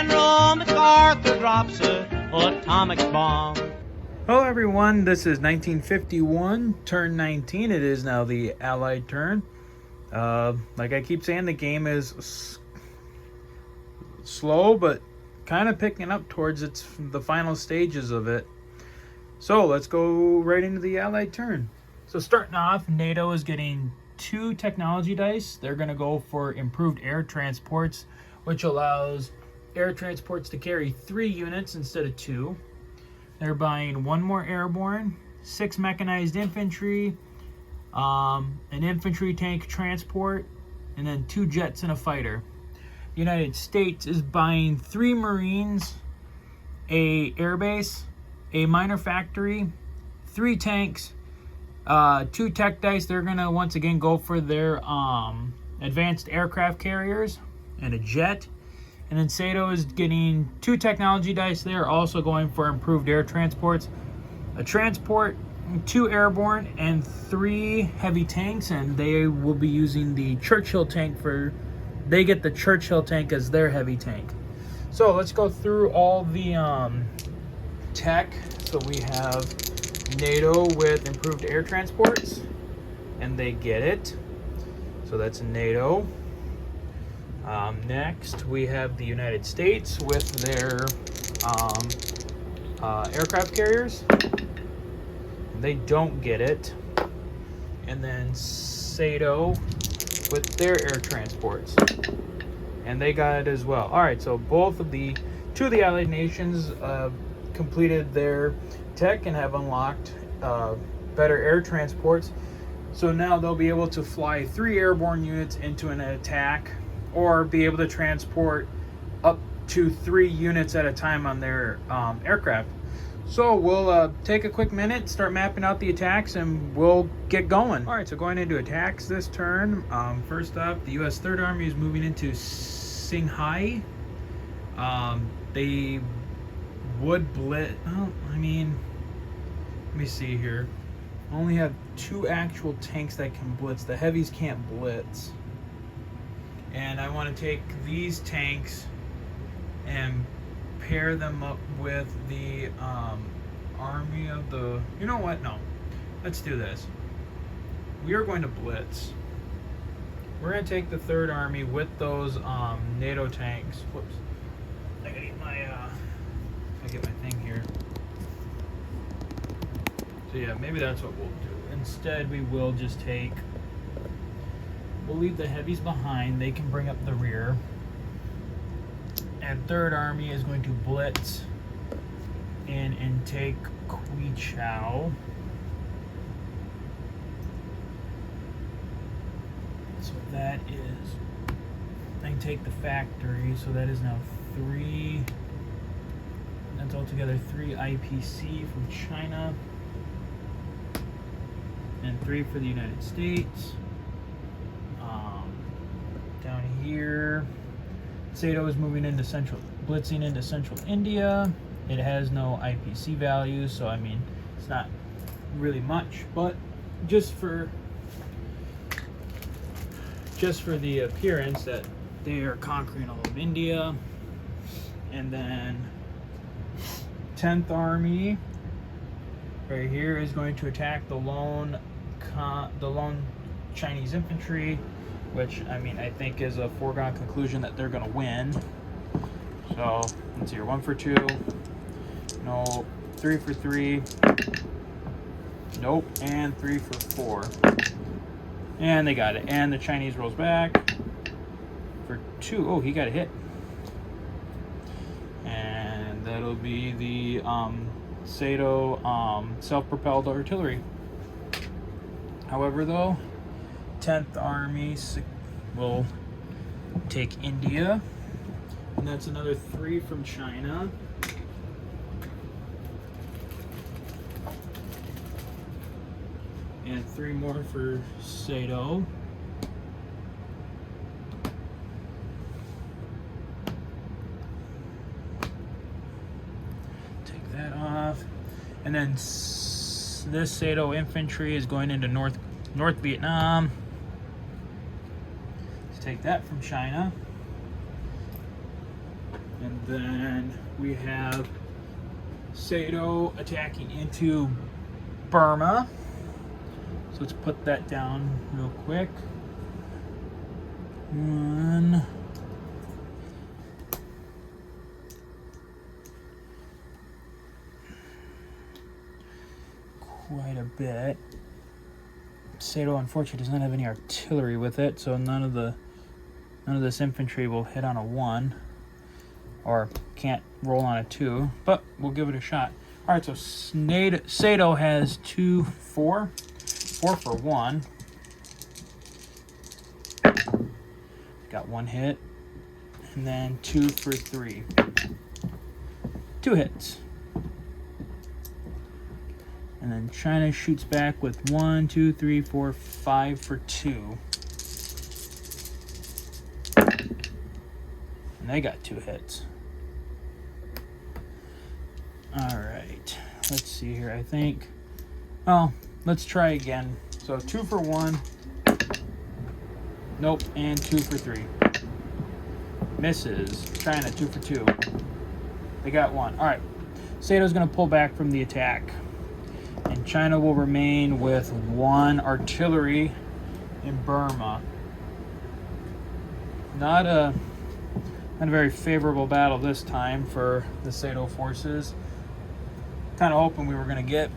General MacArthur drops a atomic bomb. Hello everyone, this is 1951, turn 19. It is now the Allied turn. Like I keep saying, the game is slow, but kind of picking up towards the final stages of it. So let's go right into the Allied turn. So starting off, NATO is getting 2 technology dice. They're going to go for improved air transports, which allows air transports to carry 3 units instead of 2. They're buying 1 more airborne, 6 mechanized infantry, an infantry tank transport, and then 2 jets and a fighter. The United States is buying 3 Marines, a airbase, a minor factory, 3 tanks, 2 tech dice. They're gonna once again go for their advanced aircraft carriers and a jet. And then Sato is getting 2 technology dice. They're also going for improved air transports, a transport, 2 airborne, and 3 heavy tanks. And they will be using the Churchill tank they get the Churchill tank as their heavy tank. So let's go through all the tech. So we have NATO with improved air transports, and they get it. So that's NATO. Next, we have the United States with their aircraft carriers. They don't get it. And then Sato with their air transports, and they got it as well. All right, so two of the Allied nations completed their tech and have unlocked better air transports. So now they'll be able to fly 3 airborne units into an attack, or be able to transport up to 3 units at a time on their aircraft. So we'll take a quick minute, start mapping out the attacks, and we'll get going. All right, so going into attacks this turn. First up, the U.S. Third Army is moving into Singhai. They would blitz. Oh, I mean, let me see here. I only have 2 actual tanks that can blitz. The heavies can't blitz. And I want to take these tanks and pair them up with the army of the... You know what? No. Let's do this. We are going to blitz. We're going to take the Third Army with those NATO tanks. Whoops. I gotta get my thing here. So yeah, maybe that's what we'll do. Instead, we will just take... We'll leave the heavies behind. They can bring up the rear. And Third Army is going to blitz in and take Kwichao. So that is... I can take the factory. So that is now 3... That's altogether 3 IPC from China. And 3 for the United States. Down here, Sato is moving into blitzing into central India. It has no IPC value, so I mean, it's not really much, but just for the appearance that they are conquering all of India. And then 10th Army right here is going to attack the lone Chinese infantry, which, I mean, I think is a foregone conclusion that they're going to win. So, let's see here. 1 for 2. No. 3 for 3. Nope. And 3 for 4. And they got it. And the Chinese rolls back for 2. Oh, he got a hit. And that'll be the Sato self-propelled artillery. However, though, 10th Army will take India, and that's another 3 from China. And 3 more for Sato. Take that off. And then this Sato infantry is going into North Vietnam. Let's take that from China. And then we have Sato attacking into Burma. So let's put that down real quick. One. Quite a bit. Sato unfortunately does not have any artillery with it, so none of this infantry will hit on a 1, or can't roll on a 2, but we'll give it a shot. All right, so Sato has 4 for 1. Got 1 hit, and then 2 for 3. 2 hits. And then China shoots back with 1, 2, 3, 4, 5 for 2. And they got 2 hits. Alright. Let's see here. I think. Oh, let's try again. So 2 for 1. Nope. And 2 for 3. Misses. China 2 for 2. They got 1. Alright. Sato's going to pull back from the attack. And China will remain with 1 artillery in Burma. Not a very favorable battle this time for the Sato forces. Kind of hoping we were going to get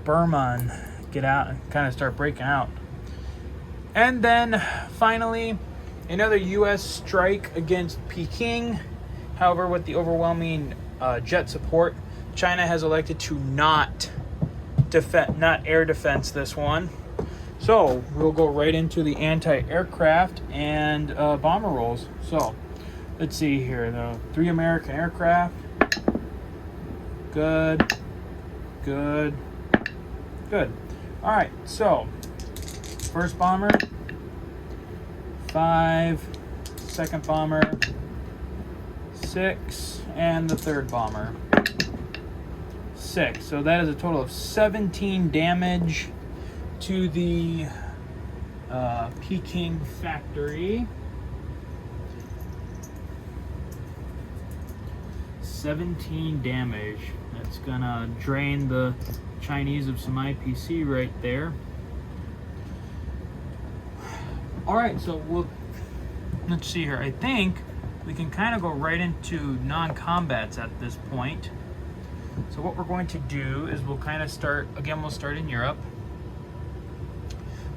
Burma and get out and kind of start breaking out. And then finally, another U.S. strike against Peking. However, with the overwhelming jet support, China has elected to not air defense this one. So we'll go right into the anti-aircraft and bomber rolls. So let's see here. The 3 American aircraft. Good. All right, so first bomber, 5. Second bomber, 6. And the third bomber, 6. So that is a total of 17 damage to the Peking factory. 17 damage. That's gonna drain the Chinese of some IPC right there. Alright, so let's see here. I think we can kind of go right into non-combats at this point. So what we're going to do is we'll kind of start, again, we'll start in Europe.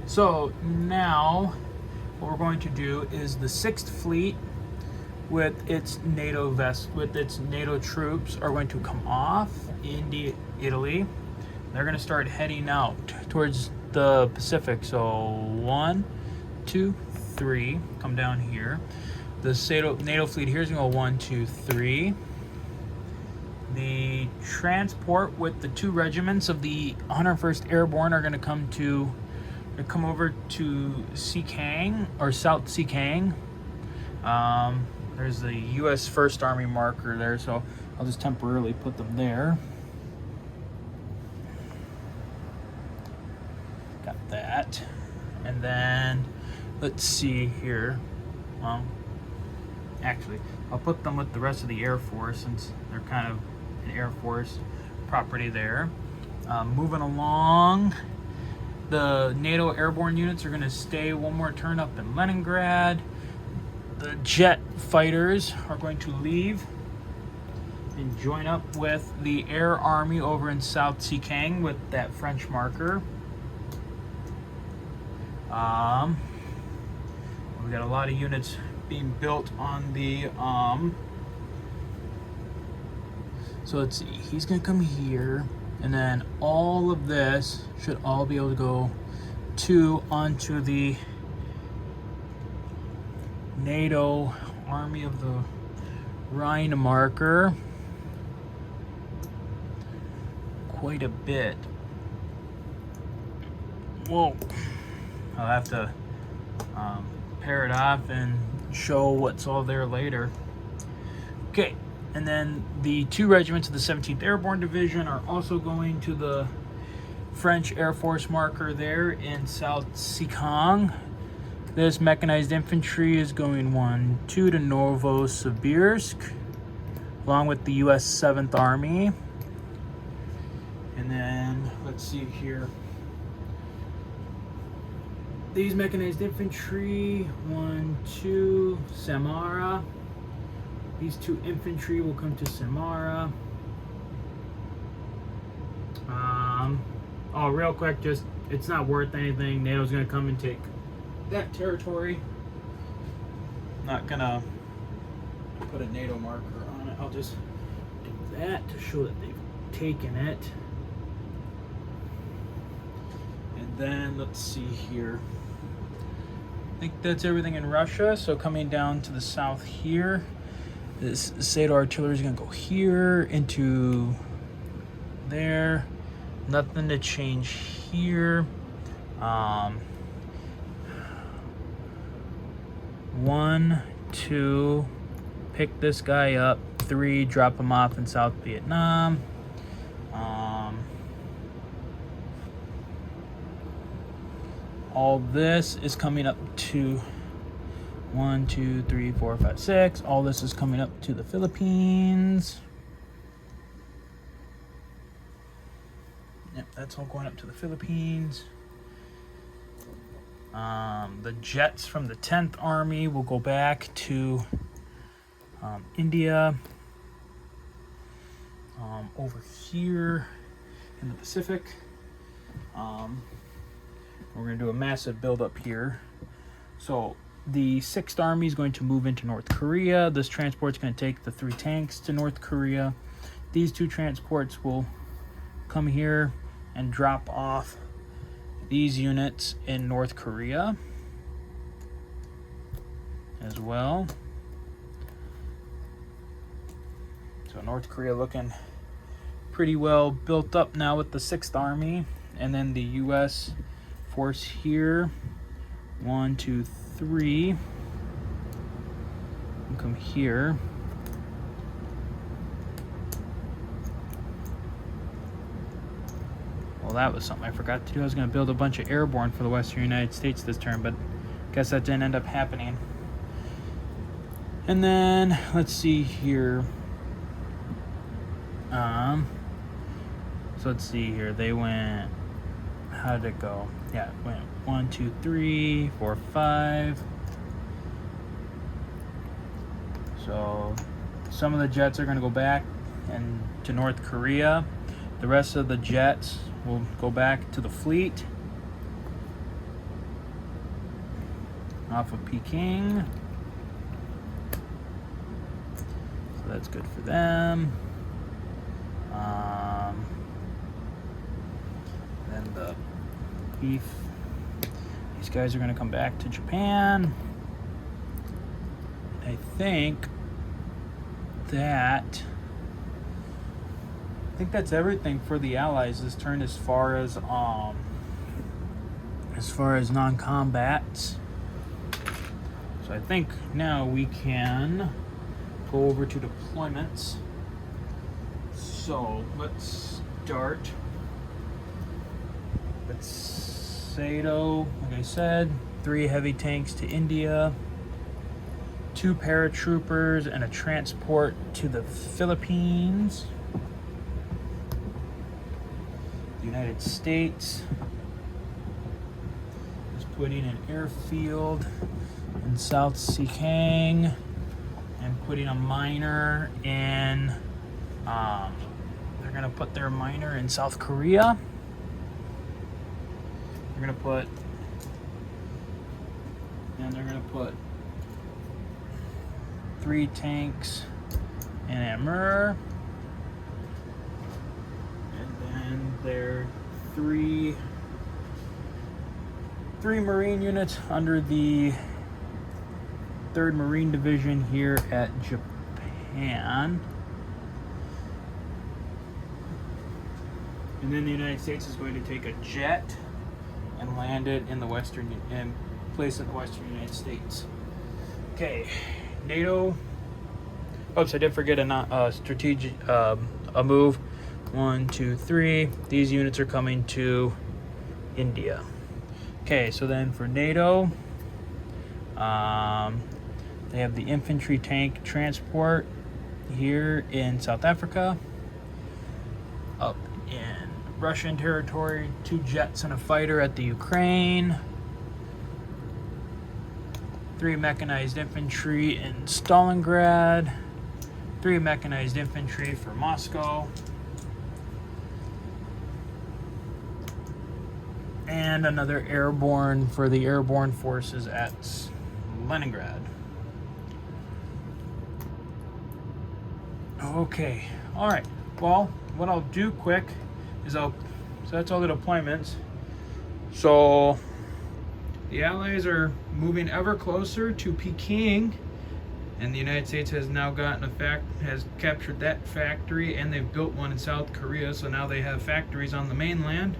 So now what we're going to do is the 6th Fleet with its NATO troops are going to come off into Italy. They're going to start heading out towards the Pacific. So 1, 2, 3, come down here. The NATO fleet here is going to go 1, 2, 3. The transport with the 2 regiments of the 101st Airborne are going to come over to Xikang, or South Xikang. There's the U.S. 1st Army marker there, so I'll just temporarily put them there. Got that. And then, let's see here. Well, actually, I'll put them with the rest of the Air Force since they're kind of an Air Force property there. Moving along, the NATO airborne units are going to stay one more turn up in Leningrad. The jet fighters are going to leave and join up with the Air Army over in South Xikang with that French marker. We got a lot of units being built on the so let's see, he's gonna come here, and then all of this should all be able to go onto the NATO Army of the Rhine marker. Quite a bit. Whoa. I'll have to pair it off and show what's all there later. Okay, and then the 2 regiments of the 17th Airborne Division are also going to the French Air Force marker there in South Xikang. This mechanized infantry is going 1, 2 to Novosibirsk. along with the U.S. 7th Army. And then, let's see here. These mechanized infantry, 1, 2, Samara. These 2 infantry will come to Samara. Oh, real quick, just, it's not worth anything. NATO's gonna come and take that territory. Not gonna put a NATO marker on it. I'll just do that to show that they've taken it. And then, let's see here. I think that's everything in Russia. So coming down to the south here, this Sado artillery is gonna go here into there. Nothing to change here. 1, 2, pick this guy up. 3, drop him off in South Vietnam. All this is coming up to 1, 2, 3, 4, 5, 6. All this is coming up to the Philippines. Yep, that's all going up to the Philippines. The jets from the 10th Army will go back to India. Over here in the Pacific. We're going to do a massive buildup here. So the 6th Army is going to move into North Korea. This transport's going to take the 3 tanks to North Korea. These 2 transports will come here and drop off these units in North Korea as well. So North Korea looking pretty well built up now with the 6th Army. And then the U.S. force here. 1, 2, 3. And come here. Well, that was something I forgot to do. I was going to build a bunch of airborne for the Western United States this turn, but guess that didn't end up happening. And then, let's see here. So let's see here. They went, how did it go? Yeah, it went 1, 2, 3, 4, 5. So some of the jets are going to go back and to North Korea. The rest of the jets will go back to the fleet off of Peking. So that's good for them. Then the beef, these guys are going to come back to Japan. I think that's everything for the Allies this turn as far as non-combats. So I think now we can go over to deployments. So let's start. Let's Sado, like I said, 3 heavy tanks to India, 2 paratroopers and a transport to the Philippines. The United States is putting an airfield in South Sikang and putting a miner in, they're going to put their miner in South Korea. They're going to put 3 tanks in Amur. And then there 3 Marine units under the 3rd Marine Division here at Japan. And then the United States is going to take a jet and land it in the place in the Western United States. Okay, NATO. Oops, I did forget a strategic a move. 1, 2, 3. These units are coming to India. Okay, so then for NATO, they have the infantry tank transport here in South Africa. Up in Russian territory, 2 jets and a fighter at the Ukraine. 3 mechanized infantry in Stalingrad. 3 mechanized infantry for Moscow. And another airborne for the airborne forces at Leningrad. Okay, all right. Well, what I'll do quick is so that's all the deployments. So the Allies are moving ever closer to Peking, and the United States has now has captured that factory, and they've built one in South Korea. So now they have factories on the mainland.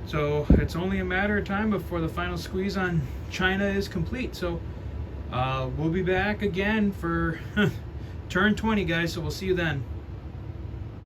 So it's only a matter of time before the final squeeze on China is complete. So we'll be back again for turn 20, guys. So we'll see you then.